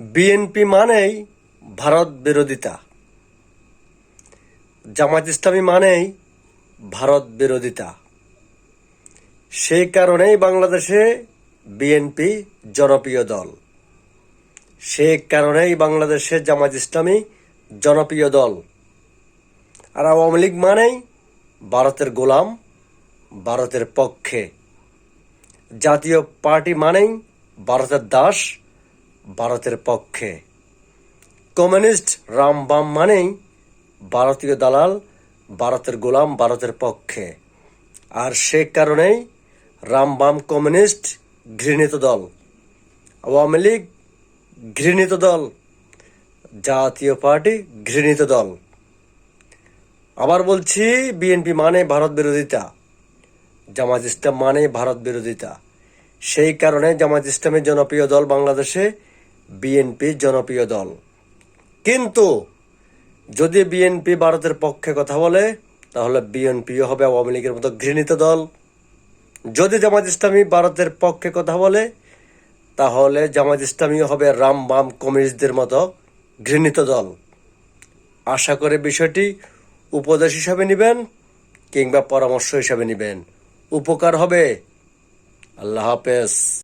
BNP মানেই ভারত বিরোধিতা, জামায়াত ইসলামী মানেই ভারত বিরোধিতা। সেই কারণেই বাংলাদেশে বিএনপি জনপ্রিয় দল, সেই কারণেই বাংলাদেশে জামায়াত ইসলামী জনপ্রিয় দল। আর আওয়ামী লীগ মানেই ভারতের গোলাম, ভারতের পক্ষে। জাতীয় পার্টি মানেই ভারতের দাস, ভারতের পক্ষে। কমিউনিস্ট রামবাম মানেই ভারতীয় দালাল, ভারতের গোলাম, ভারতের পক্ষে। আর সে কারণেই রামবাম কমিউনিস্ট ঘৃণিত দল, আওয়ামী লীগ ঘৃণিত দল, জাতীয় পার্টি ঘৃণিত দল। আবার বলছি, বিএনপি মানে ভারত বিরোধিতা, জামায়াত ইসলাম মানে ভারত বিরোধিতা। সেই কারণে জামায়াত ইসলামের জনপ্রিয় দল বাংলাদেশে, বিএনপি জনপ্রিয় দল। কিন্তু যদি বিএনপি ভারতের পক্ষে কথা বলে, তাহলে বিএনপিও হবে আওয়ামী লীগের মতো ঘৃণিত দল। যদি জামায়াত ইসলামী ভারতের পক্ষে কথা বলে, তাহলে জামায়াত ইসলামীও হবে রামবাম কমিউনিস্টদের মতো ঘৃণিত দল। আশা করে বিষয়টি উপদেশ হিসাবে নেবেন কিংবা পরামর্শ হিসাবে নেবেন, উপকার হবে। আল্লাহ হাফেজ।